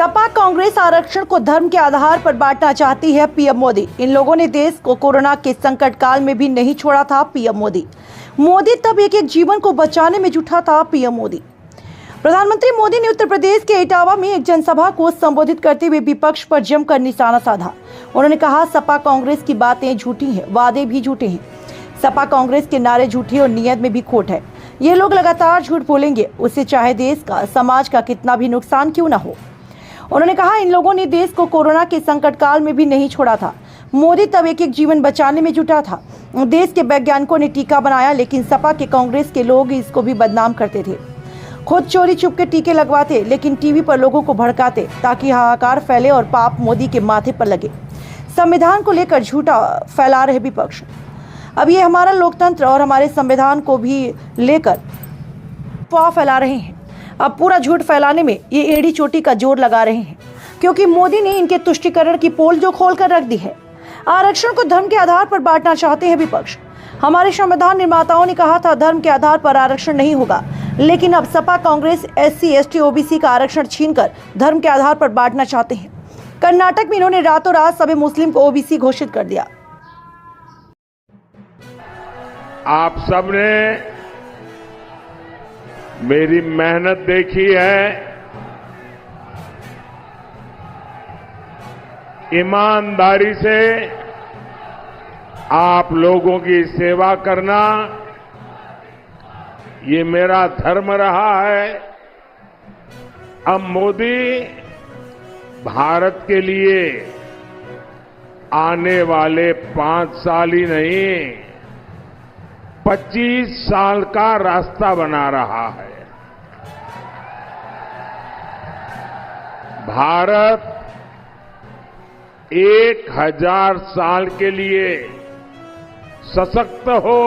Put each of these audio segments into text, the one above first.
सपा कांग्रेस आरक्षण को धर्म के आधार पर बांटना चाहती है पीएम मोदी। इन लोगों ने देश को कोरोना के संकट काल में भी नहीं छोड़ा था पीएम मोदी। मोदी तब एक एक जीवन को बचाने में जुटा था पीएम मोदी। प्रधानमंत्री मोदी ने उत्तर प्रदेश के इटावा में एक जनसभा को संबोधित करते हुए विपक्ष पर जमकर निशाना साधा। उन्होंने कहा, सपा कांग्रेस की बातें झूठी हैं, वादे भी झूठे हैं। सपा कांग्रेस के नारे झूठे और नियत में भी खोट है। ये लोग लगातार झूठ बोलेंगे, उससे चाहे देश का, समाज का कितना भी नुकसान क्यों न हो। उन्होंने कहा, इन लोगों ने देश को कोरोना के संकट काल में भी नहीं छोड़ा था। मोदी तब एक एक जीवन बचाने में जुटा था। देश के वैज्ञानिकों ने टीका बनाया, लेकिन सपा के कांग्रेस के लोग इसको भी बदनाम करते थे। खुद चोरी छुप के टीके लगवाते, लेकिन टीवी पर लोगों को भड़काते ताकि हाहाकार फैले और पाप मोदी के माथे पर लगे। संविधान को लेकर झूठा फैला रहे विपक्ष। अब ये हमारा लोकतंत्र और हमारे संविधान को भी लेकर अफवाह फैला रहे हैं। अब पूरा झूठ फैलाने में ये एड़ी चोटी का जोर लगा रहे हैं, क्योंकि मोदी ने इनके तुष्टीकरण की पोल जो खोल कर रख दी है। आरक्षण को धर्म के आधार पर बांटना चाहते हैं विपक्ष। हमारे संविधान निर्माताओं ने कहा था धर्म के आधार पर आरक्षण नहीं होगा, लेकिन अब Sapa Congress SC ST OBC का आरक्षण छीनकर धर्म के आधार पर बांटना चाहते हैं। कर्नाटक में इन्होंने रातों रात सभी मुस्लिम को OBC घोषित कर दिया। आप सबने मेरी मेहनत देखी है, ईमानदारी से आप लोगों की सेवा करना ये मेरा धर्म रहा है। अब मोदी भारत के लिए आने वाले 5 साल ही नहीं 25 साल का रास्ता बना रहा है। भारत 1000 साल के लिए सशक्त हो,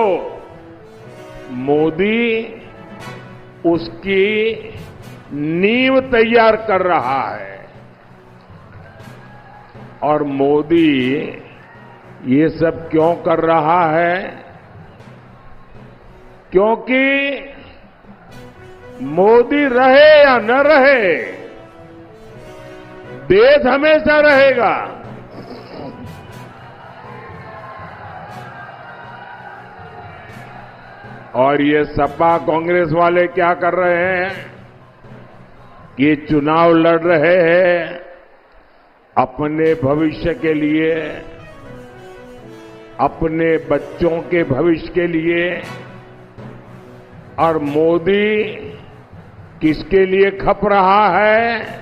मोदी उसकी नींव तैयार कर रहा है। और मोदी ये सब क्यों कर रहा है? क्योंकि मोदी रहे या न रहे, देश हमेशा रहेगा। और ये सपा कांग्रेस वाले क्या कर रहे हैं? ये चुनाव लड़ रहे हैं अपने भविष्य के लिए, अपने बच्चों के भविष्य के लिए। और मोदी किसके लिए खप रहा है?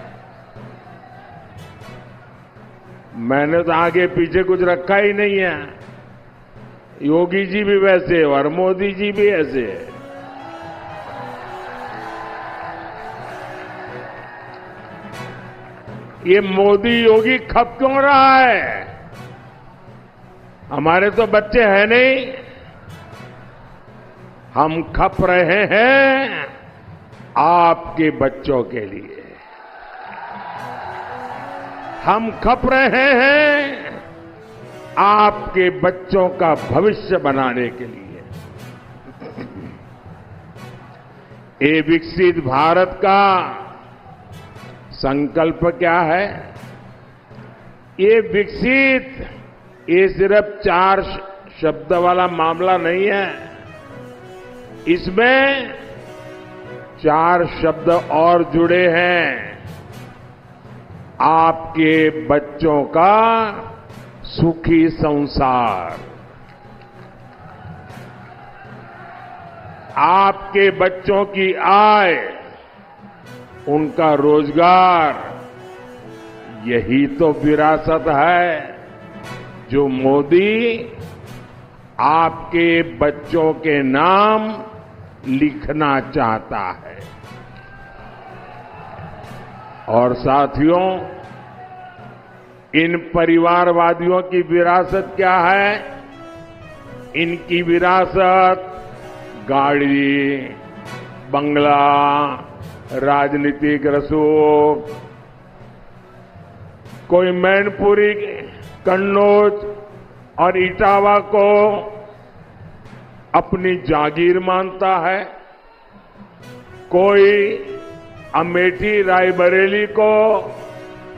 मैंने तो आगे पीछे कुछ रखा ही नहीं है। योगी जी भी वैसे और मोदी जी भी ऐसे। ये मोदी योगी खप क्यों रहा है? हमारे तो बच्चे हैं नहीं। हम खप रहे हैं आपके बच्चों के लिए। हम खप रहे हैं आपके बच्चों का भविष्य बनाने के लिए। ये विकसित भारत का संकल्प क्या है? ये विकसित, ये सिर्फ 4 शब्द वाला मामला नहीं है। इसमें 4 शब्द और जुड़े हैं। आपके बच्चों का सुखी संसार, आपके बच्चों की आय, उनका रोजगार, यही तो विरासत है जो मोदी आपके बच्चों के नाम लिखना चाहता है। और साथियों, इन परिवारवादियों की विरासत क्या है? इनकी विरासत गाड़ी, बंगला, राजनीतिक रसूख, कोई मैनपुरी, कन्नौज और इटावा को अपनी जागीर मानता है, कोई अमेठी रायबरेली को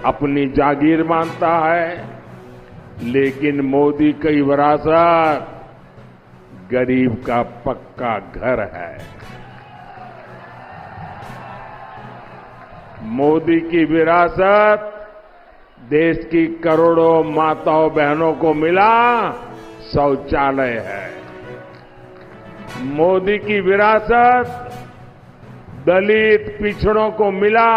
अपनी जागीर मानता है, लेकिन मोदी की विरासत गरीब का पक्का घर है। मोदी की विरासत देश की करोड़ों माताओं बहनों को मिला शौचालय है। मोदी की विरासत दलित पिछड़ों को मिला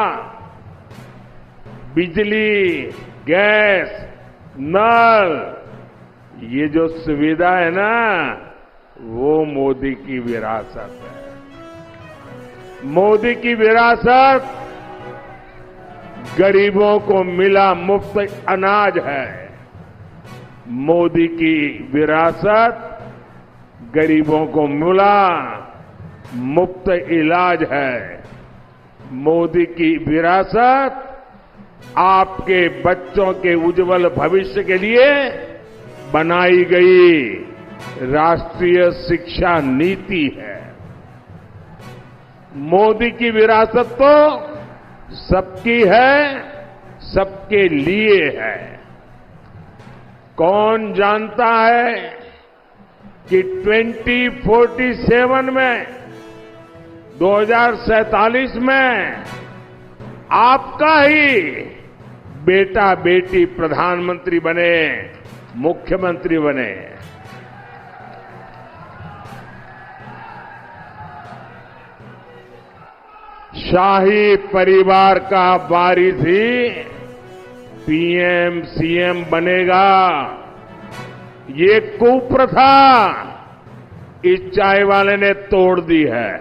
बिजली, गैस, नल। ये जो सुविधा है ना, वो मोदी की विरासत है। मोदी की विरासत गरीबों को मिला मुफ्त अनाज है। मोदी की विरासत गरीबों को मिला मुफ्त इलाज है। मोदी की विरासत आपके बच्चों के उज्जवल भविष्य के लिए बनाई गई राष्ट्रीय शिक्षा नीति है। मोदी की विरासत तो सबकी है, सबके लिए है। कौन जानता है कि 2047 में 2047 में आपका ही बेटा बेटी प्रधानमंत्री बने, मुख्यमंत्री बने। शाही परिवार का वारिस ही पीएम सीएम बनेगा। ये कुप्रथा इस चाय वाले ने तोड़ दी है।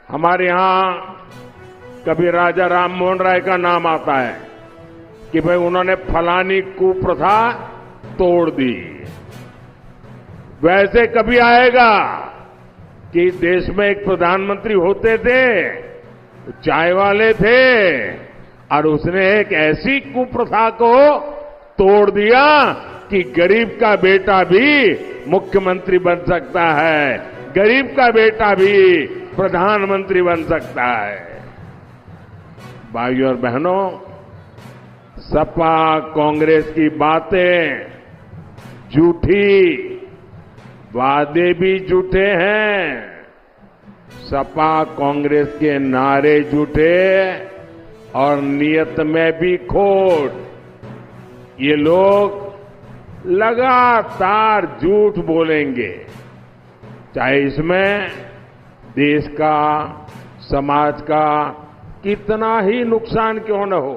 हमारे यहां कभी राजा राम मोहन राय का नाम आता है कि भाई उन्होंने फलानी कुप्रथा तोड़ दी। वैसे कभी आएगा कि देश में एक प्रधानमंत्री होते थे, चाय वाले थे, और उसने एक ऐसी कुप्रथा को तोड़ दिया कि गरीब का बेटा भी मुख्यमंत्री बन सकता है, गरीब का बेटा भी प्रधानमंत्री बन सकता है। भाइयों और बहनों, सपा कांग्रेस की बातें झूठी, वादे भी झूठे हैं। सपा कांग्रेस के नारे झूठे और नियत में भी खोट। ये लोग लगातार झूठ बोलेंगे, चाहे इसमें देश का, समाज का कितना ही नुकसान क्यों न हो।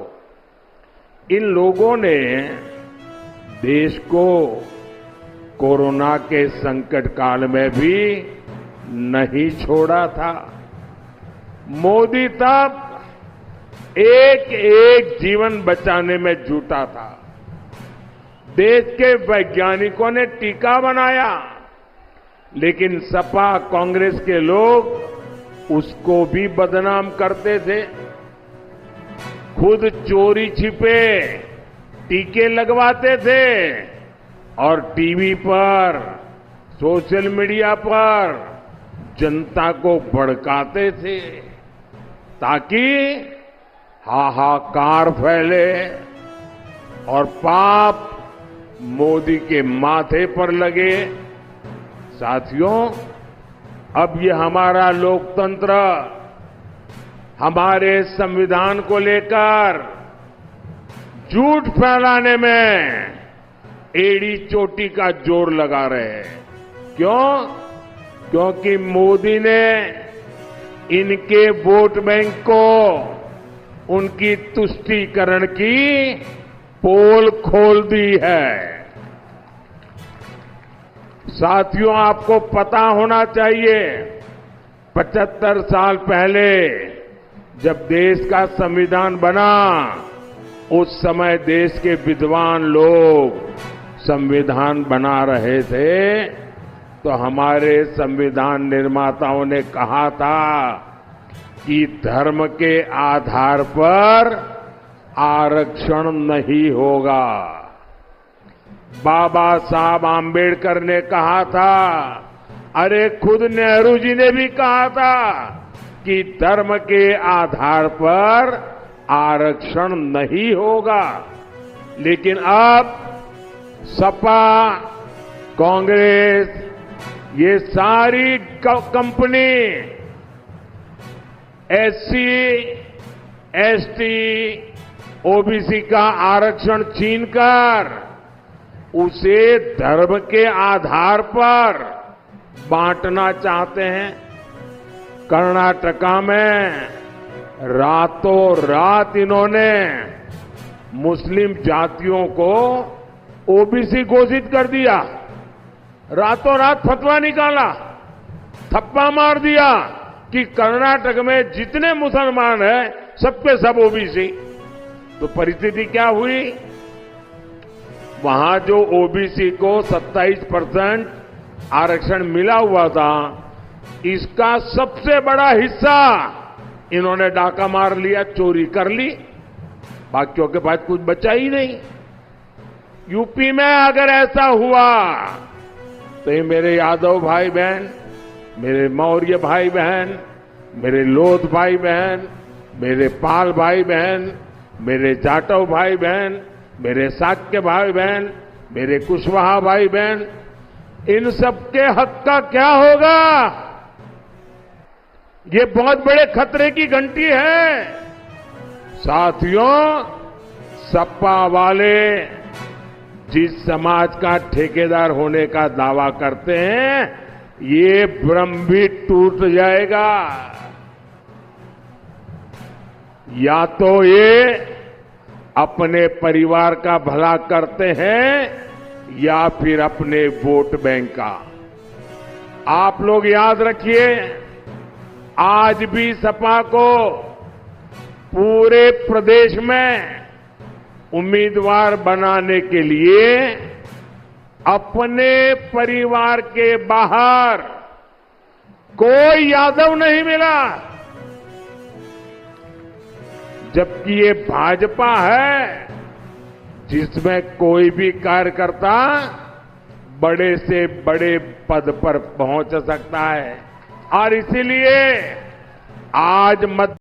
इन लोगों ने देश को कोरोना के संकट काल में भी नहीं छोड़ा था। मोदी तब एक एक जीवन बचाने में जुटा था। देश के वैज्ञानिकों ने टीका बनाया, लेकिन सपा कांग्रेस के लोग उसको भी बदनाम करते थे। खुद चोरी छिपे टीके लगवाते थे और टीवी पर, सोशल मीडिया पर जनता को भड़काते थे ताकि हाहाकार फैले और पाप मोदी के माथे पर लगे। साथियों, अब ये हमारा लोकतंत्र, हमारे संविधान को लेकर झूठ फैलाने में एड़ी चोटी का जोर लगा रहे हैं। क्यों? क्योंकि मोदी ने इनके वोट बैंक को, उनकी तुष्टीकरण की पोल खोल दी है। साथियों, आपको पता होना चाहिए, 75 साल पहले जब देश का संविधान बना, उस समय देश के विद्वान लोग संविधान बना रहे थे, तो हमारे संविधान निर्माताओं ने कहा था कि धर्म के आधार पर आरक्षण नहीं होगा। बाबा साहब आंबेडकर ने कहा था अरे खुद नेहरू जी ने भी कहा था कि धर्म के आधार पर आरक्षण नहीं होगा। लेकिन अब सपा, कांग्रेस, ये सारी कंपनी एससी, एसटी, ओबीसी का आरक्षण छीनकर उसे धर्म के आधार पर बांटना चाहते हैं। कर्नाटका में रातों रात इन्होंने मुस्लिम जातियों को ओबीसी घोषित कर दिया। रातों रात फतवा निकाला, थप्पा मार दिया कि कर्नाटक में जितने मुसलमान हैं सबके सब ओबीसी। तो परिस्थिति क्या हुई? वहां जो ओबीसी को 27% आरक्षण मिला हुआ था, इसका सबसे बड़ा हिस्सा इन्होंने डाका मार लिया, चोरी कर ली। बाकियों के पास कुछ बचा ही नहीं। यूपी में अगर ऐसा हुआ तो ये मेरे यादव भाई बहन, मेरे मौर्य भाई बहन, मेरे लोध भाई बहन, मेरे पाल भाई बहन, मेरे जाटव भाई बहन, मेरे साक्य भाई बहन, मेरे कुशवाहा भाई बहन, इन सबके हक का क्या होगा? ये बहुत बड़े खतरे की घंटी है। साथियों, सपा वाले जिस समाज का ठेकेदार होने का दावा करते हैं, ये भ्रम भी टूट जाएगा। या तो ये अपने परिवार का भला करते हैं या फिर अपने वोट बैंक का। आप लोग याद रखिए, आज भी सपा को पूरे प्रदेश में उम्मीदवार बनाने के लिए अपने परिवार के बाहर कोई यादव नहीं मिला, जबकि ये भाजपा है जिसमें कोई भी कार्यकर्ता बड़े से बड़े पद पर पहुंच सकता है। और इसीलिए आज